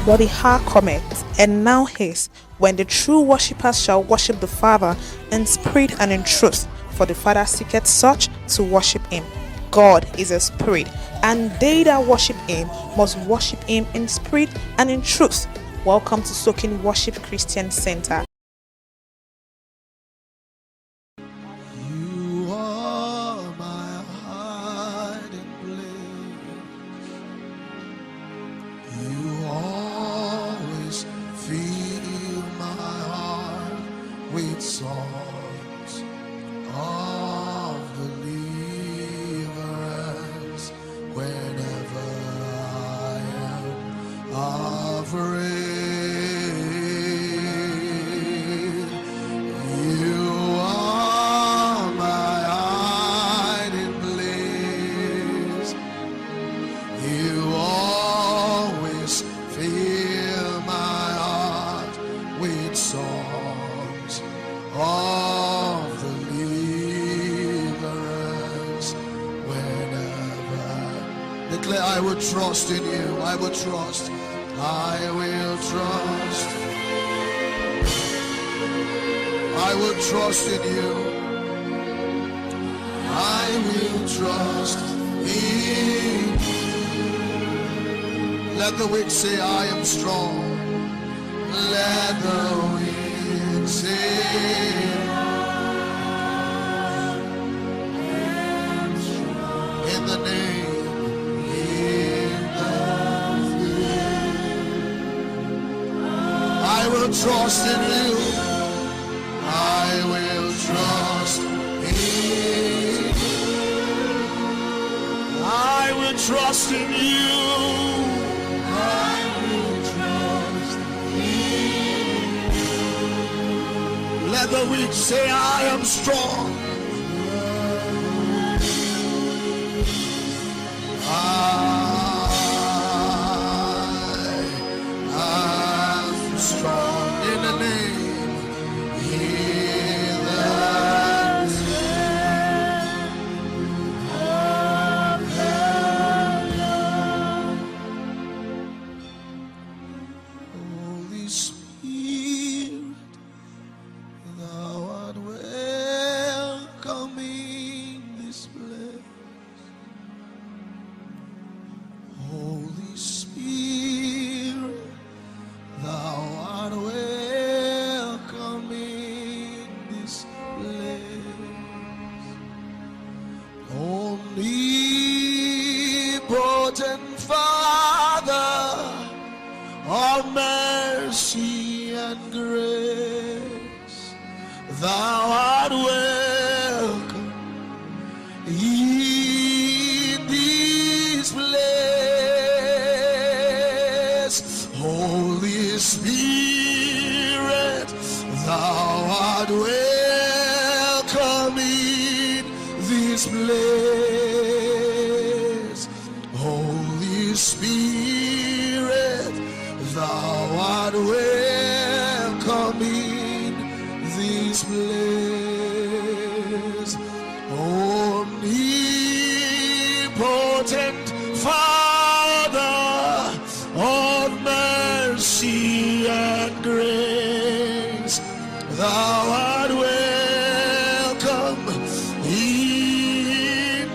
But the hour cometh, and now is, when the true worshippers shall worship the Father in spirit and in truth, for the Father seeketh such to worship him. God is a spirit, and they that worship him must worship him in spirit and in truth. Welcome to Soaking Worship Christian Center. You are my hiding place. You always fill my heart with songs of deliverance whenever I am afraid. You are my hiding place. You always fill my heart with songs of deliverance whenever. Declare, I will trust in you. I will trust. I will trust. I will trust in you. I will trust in you. Let the weak say, I am strong. Let the weak say, in the name, I will trust in you. I will trust in you. I will trust in you. I will trust in you. Let the weak say, I am strong. I am strong in the name. Holy Spirit, thou art welcome in this place. Holy Spirit, thou art welcome in this place. Omnipotent Father of mercy and grace, thou art welcome in this place. Holy Spirit, thou art welcome in this place. Holy Spirit, thou art welcome in this place. Omnipotent Father of mercy and grace, thou art welcome in.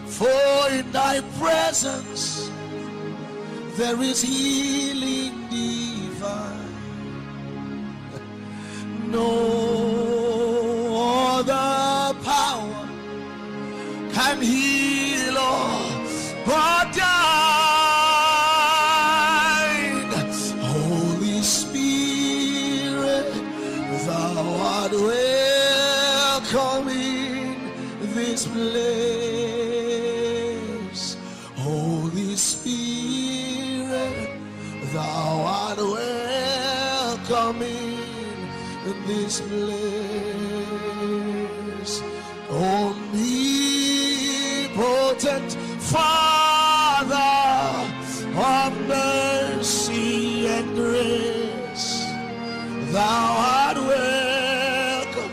For in thy presence there is healing divine. No other power can heal all but thine. Holy Spirit, thou art welcome in this place. Holy Spirit, thou art welcome in this place. Omnipotent Father of mercy and grace, thou art welcome.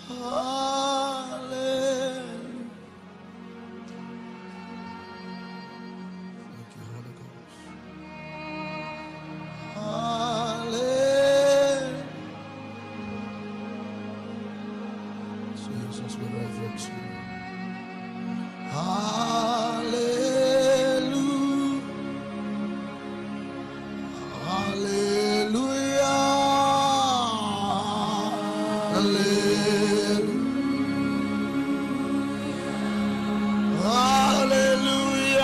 Thank you, Holy Ghost. Jesus, we reverence you. Hallelujah. Hallelujah. Hallelujah.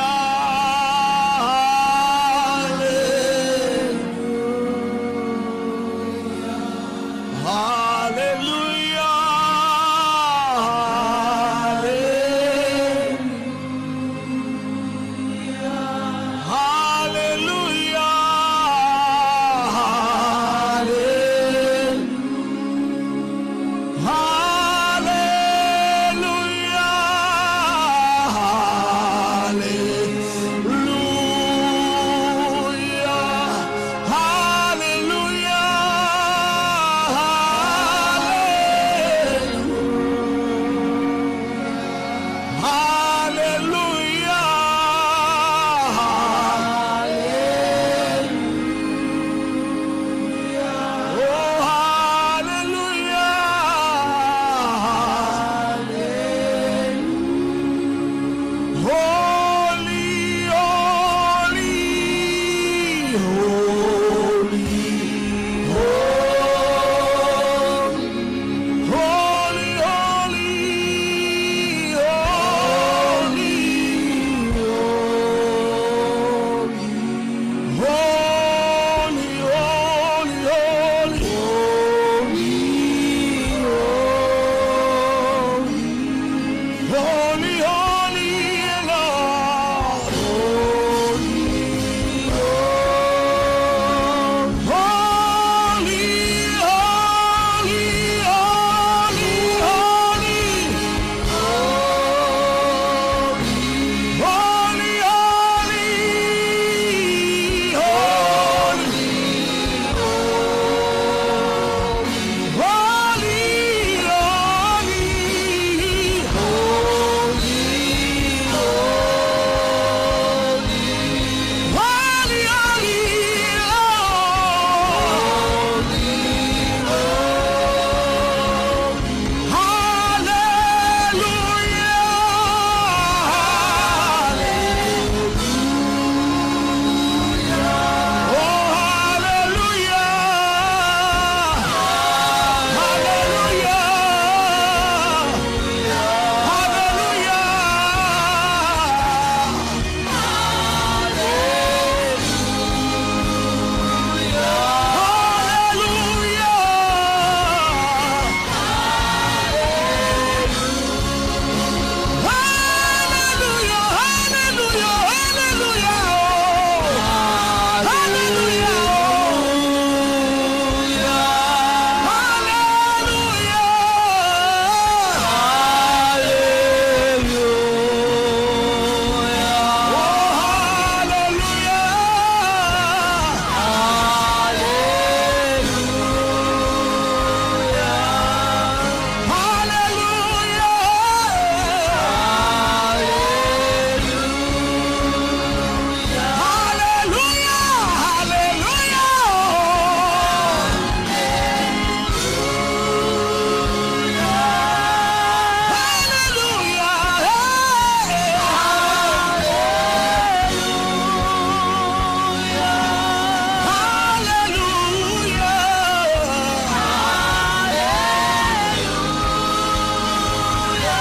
Hallelujah.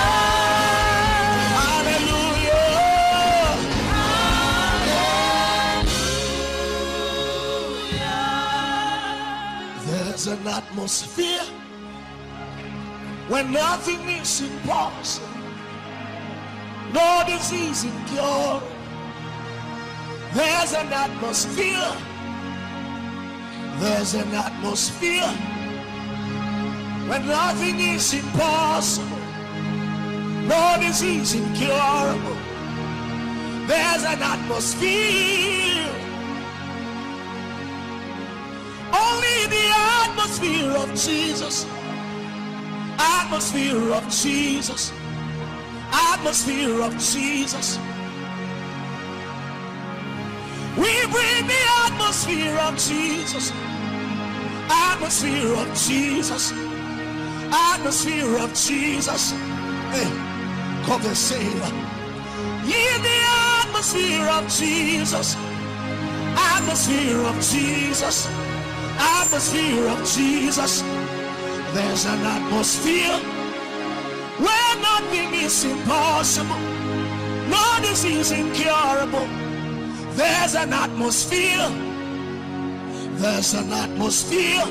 Hallelujah. There's an atmosphere when nothing is impossible, no disease incurable. There's an atmosphere. There's an atmosphere when nothing is impossible, no disease incurable. There's an atmosphere. Only the atmosphere of Jesus Atmosphere of Jesus. Atmosphere of Jesus. We bring the atmosphere of Jesus. Atmosphere of Jesus. Atmosphere of Jesus. Hey, cover sailor. In the atmosphere of Jesus. Atmosphere of Jesus. Atmosphere of Jesus. There's an atmosphere where nothing is impossible. No disease incurable. There's an atmosphere. There's an atmosphere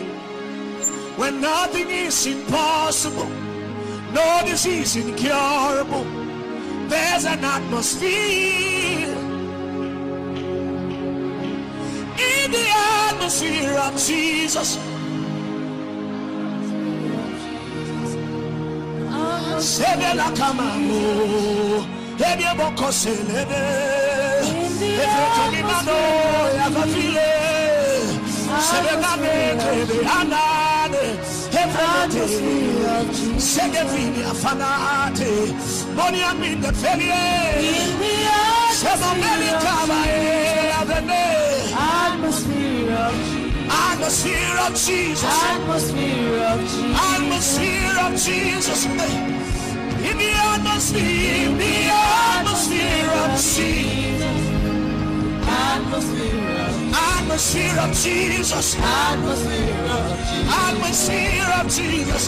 where nothing is impossible. No disease incurable. There's an atmosphere. In the atmosphere of Jesus. Sebela kamamo, ebye boko selebe, efetoni mano yavafile, sebela mekebe anane, efete, segevini afanate, moni aminde felie, sebomeli kamae avene, atmosphere of Jesus, atmosphere of Jesus, atmosphere of Jesus, in the atmosphere of Jesus, atmosphere of Jesus, atmosphere of Jesus.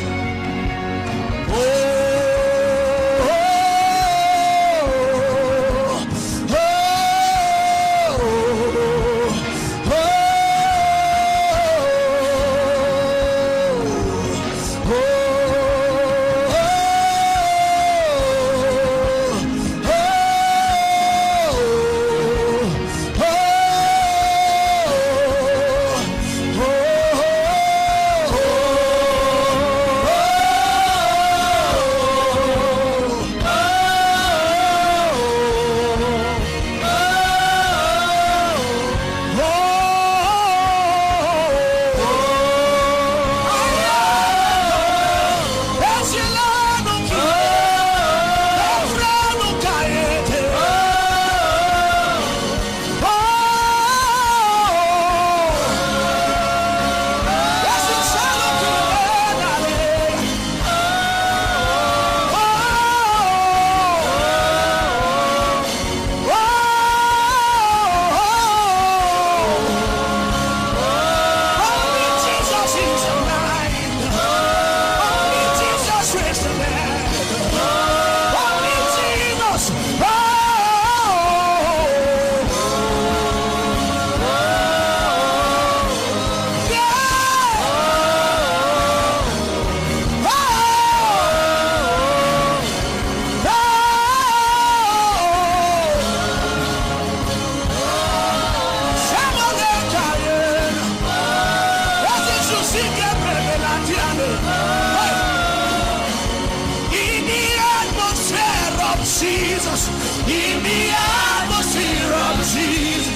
Jesus, in the atmosphere of Jesus,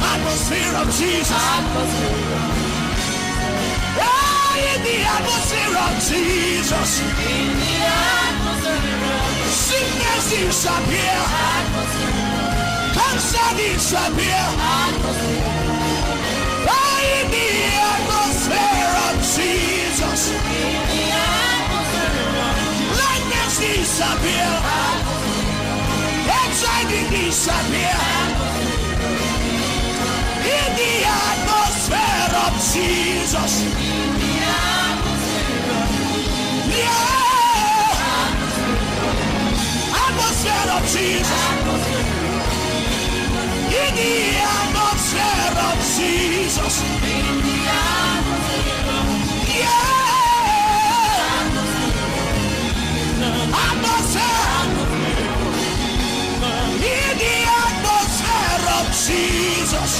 atmosphere of Jesus, in the atmosphere of Jesus, sickness disappear, cancer disappear, in the atmosphere of Jesus. Disappear, anxiety disappear, in the atmosphere of Jesus, atmosphere of Jesus, in the atmosphere of Jesus, Jesus,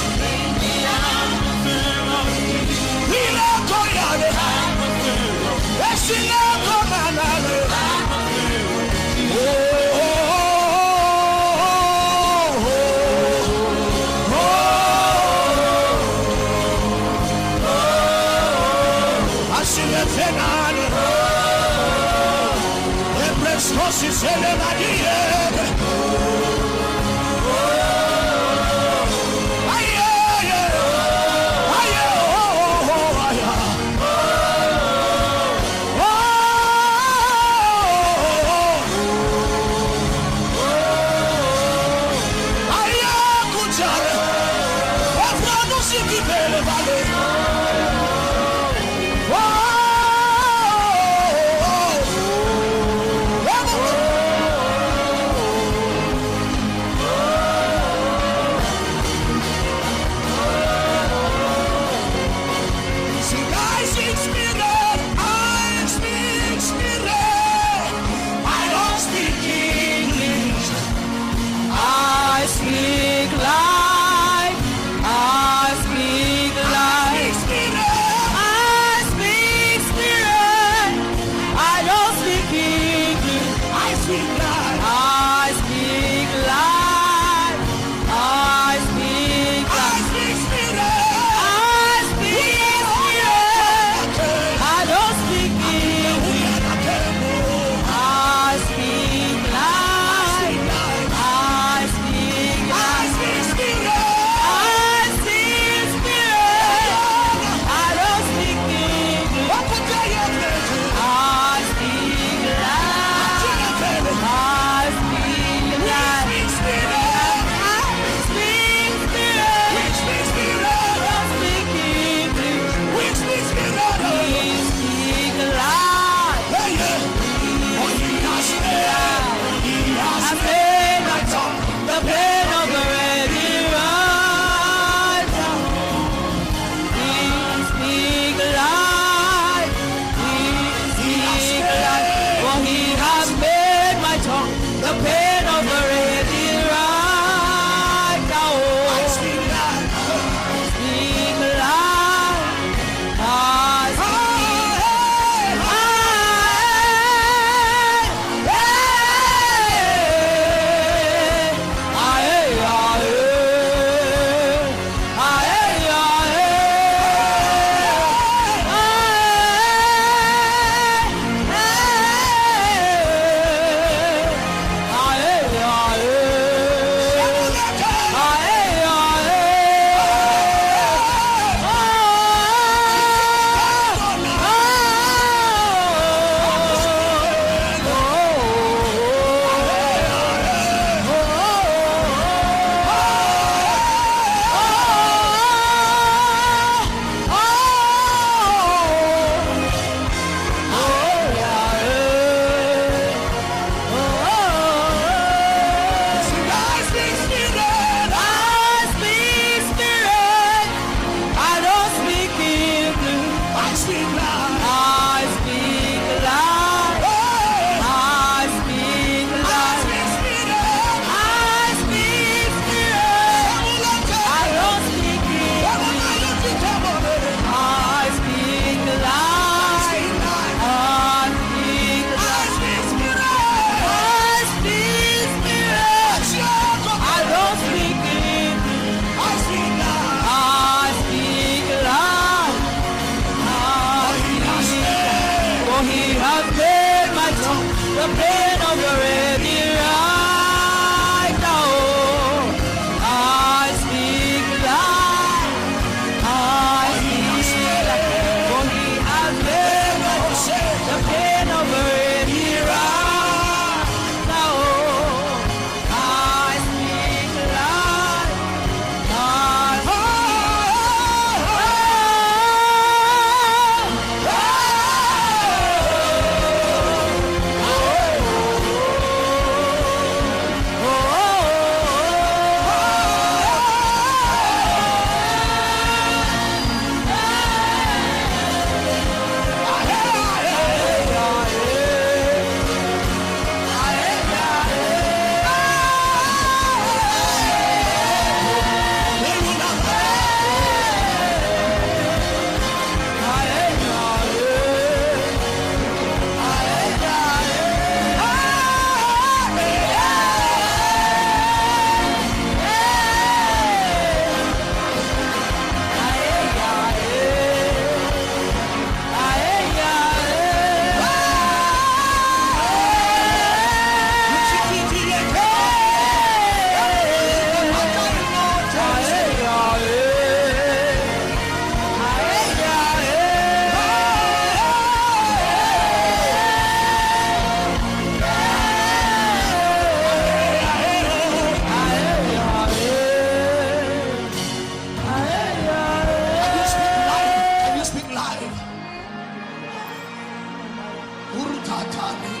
Tatani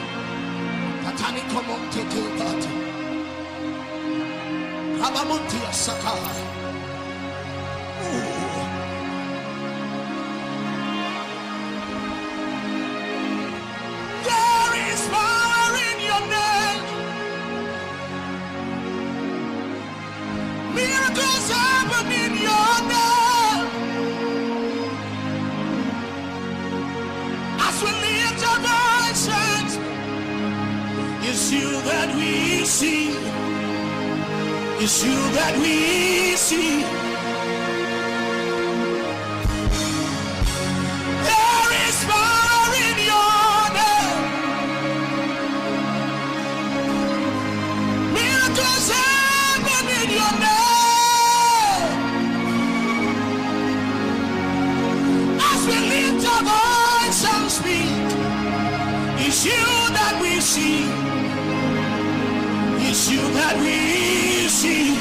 komonte tebati. Rabamonte asaka. There is power in your name. Miracles happen in your name. As we lift our voices, it's you that we see. It's you that we see. There is power in your name. Miracles happen in your name. As we lift our voice and speak, it's you that we see. It's you that we see.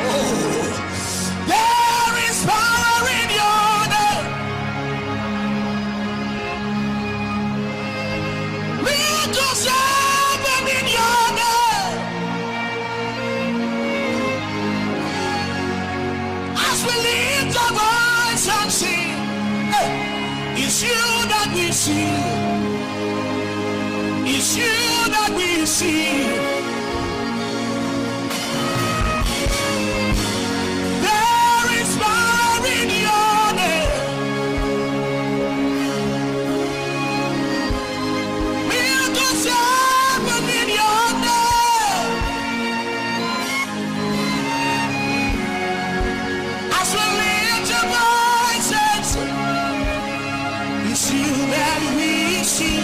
Oh, there is power in your name. Miracles happen in your name. As we lift our voice and sing, it's you that we see. It's you that we see. There is power in your name. Miracles happen in your name. As we lift our voices, it's you that we see.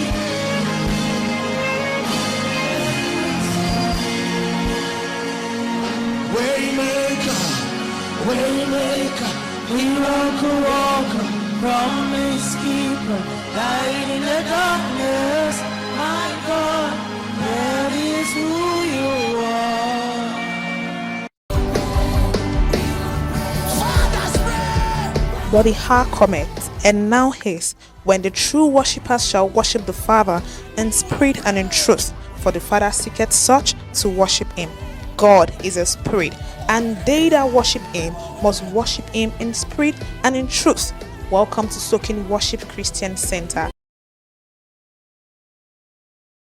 Waymaker, miracle worker, promise keeper, light in the darkness. My God, that is who you are. But the hour cometh, and now is, when the true worshippers shall worship the Father in spirit and in truth, for the Father seeketh such to worship him. God is a spirit, and they that worship him must worship him in spirit and in truth. Welcome to Soaking Worship Christian Center.